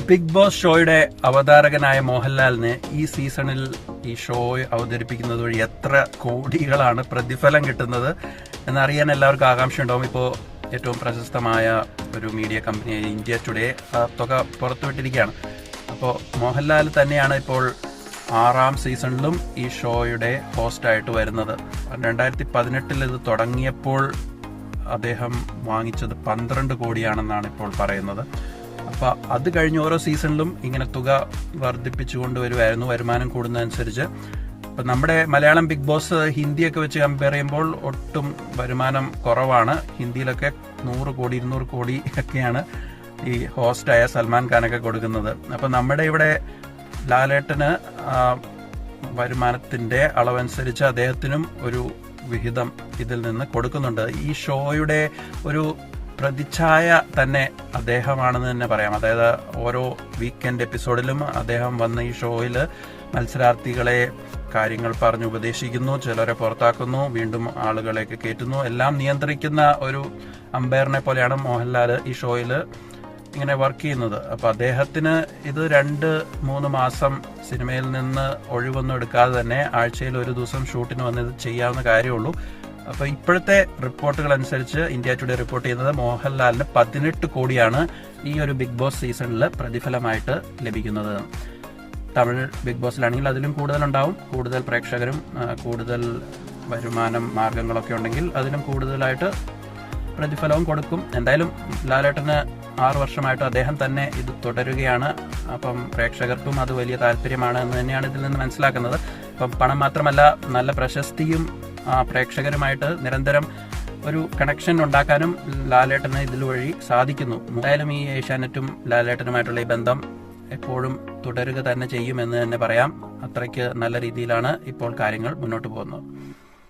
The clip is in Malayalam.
ബിഗ് ബോസ് ഷോയുടെ അവതാരകനായ മോഹൻലാലിന് ഈ സീസണിൽ ഈ ഷോ അവതരിപ്പിക്കുന്നത് വഴി എത്ര കോടികളാണ് പ്രതിഫലം കിട്ടുന്നത് എന്നറിയാൻ എല്ലാവർക്കും ആകാംക്ഷയുണ്ടാവും. ഇപ്പോൾ ഏറ്റവും പ്രശസ്തമായ ഒരു മീഡിയ കമ്പനിയായ ഇന്ത്യ ടുഡേ ആ തുക പുറത്തുവിട്ടിരിക്കുകയാണ്. അപ്പോൾ മോഹൻലാൽ തന്നെയാണ് ഇപ്പോൾ 6ാം സീസണിലും ഈ ഷോയുടെ ഹോസ്റ്റായിട്ട് വരുന്നത്. 2018 ഇത് തുടങ്ങിയപ്പോൾ അദ്ദേഹം വാങ്ങിച്ചത് 12 കോടിയാണെന്നാണ് ഇപ്പോൾ പറയുന്നത്. അപ്പൊ അത് കഴിഞ്ഞ് ഓരോ സീസണിലും ഇങ്ങനെ തുക വർദ്ധിപ്പിച്ചുകൊണ്ട് വരുമായിരുന്നു, വരുമാനം കൂടുന്നതനുസരിച്ച്. അപ്പൊ നമ്മുടെ മലയാളം ബിഗ് ബോസ് ഹിന്ദിയൊക്കെ വെച്ച് കമ്പയർ ചെയ്യുമ്പോൾ ഒട്ടും വരുമാനം കുറവാണ്. ഹിന്ദിയിലൊക്കെ 100 കോടി 200 കോടി ഒക്കെയാണ് ഈ ഹോസ്റ്റായ സൽമാൻ ഖാനൊക്കെ കൊടുക്കുന്നത്. അപ്പൊ നമ്മുടെ ഇവിടെ ലാലേട്ടന് വരുമാനത്തിന്റെ അളവനുസരിച്ച് അദ്ദേഹത്തിനും ഒരു വിഹിതം ഇതിൽ നിന്ന് കൊടുക്കുന്നുണ്ട്. ഈ ഷോയുടെ ഒരു പ്രതിച്ഛായ തന്നെ അദ്ദേഹമാണെന്ന് തന്നെ പറയാം. അതായത് ഓരോ വീക്കെൻഡ് എപ്പിസോഡിലും അദ്ദേഹം വന്ന ഈ ഷോയിൽ മത്സരാർത്ഥികളെ കാര്യങ്ങൾ പറഞ്ഞ് ഉപദേശിക്കുന്നു, ചിലരെ പുറത്താക്കുന്നു, വീണ്ടും ആളുകളെയൊക്കെ കയറ്റുന്നു, എല്ലാം നിയന്ത്രിക്കുന്ന ഒരു അമ്പയറിനെ പോലെയാണ് മോഹൻലാൽ ഈ ഷോയിൽ ഇങ്ങനെ വർക്ക് ചെയ്യുന്നത്. അപ്പൊ അദ്ദേഹത്തിന് ഇത് 2-3 മാസം സിനിമയിൽ നിന്ന് ഒഴിവൊന്നും എടുക്കാതെ തന്നെ ആഴ്ചയിൽ ഒരു ദിവസം ഷൂട്ടിന് വന്ന് ഇത് ചെയ്യാവുന്ന കാര്യമുള്ളൂ. അപ്പൊ ഇപ്പോഴത്തെ റിപ്പോർട്ടുകൾ അനുസരിച്ച് ഇന്ത്യ ടുഡേ റിപ്പോർട്ട് ചെയ്യുന്നത് മോഹൻലാലിന് 18 കോടിയാണ് ഈ ഒരു ബിഗ് ബോസ് സീസണിൽ പ്രതിഫലമായിട്ട് ലഭിക്കുന്നത്. തമിഴ് ബിഗ് ബോസിലാണെങ്കിൽ അതിലും കൂടുതലുണ്ടാവും. കൂടുതൽ പ്രേക്ഷകരും കൂടുതൽ വരുമാനം മാർഗങ്ങളൊക്കെ ഉണ്ടെങ്കിൽ അതിനും കൂടുതലായിട്ട് പ്രതിഫലവും കൊടുക്കും. എന്തായാലും ലാലേട്ടന് 6 വർഷമായിട്ട് അദ്ദേഹം തന്നെ ഇത് തുടരുകയാണ്. അപ്പം പ്രേക്ഷകർക്കും അത് വലിയ താല്പര്യമാണ് എന്ന് തന്നെയാണ് ഇതിൽ നിന്ന് മനസ്സിലാക്കുന്നത്. അപ്പം പണം മാത്രമല്ല, നല്ല പ്രശസ്തിയും പ്രേക്ഷകരുമായിട്ട് നിരന്തരം ഒരു കണക്ഷൻ ഉണ്ടാക്കാനും ലാലേട്ടന് ഇതിലുവഴി സാധിക്കുന്നു. എന്തായാലും ഈ ഏഷ്യാനെറ്റും ലാലേട്ടനുമായിട്ടുള്ള ഈ ബന്ധം എപ്പോഴും തുടരുക തന്നെ ചെയ്യുമെന്ന് തന്നെ പറയാം. അത്രയ്ക്ക് നല്ല രീതിയിലാണ് ഇപ്പോൾ കാര്യങ്ങൾ മുന്നോട്ട് പോകുന്നത്.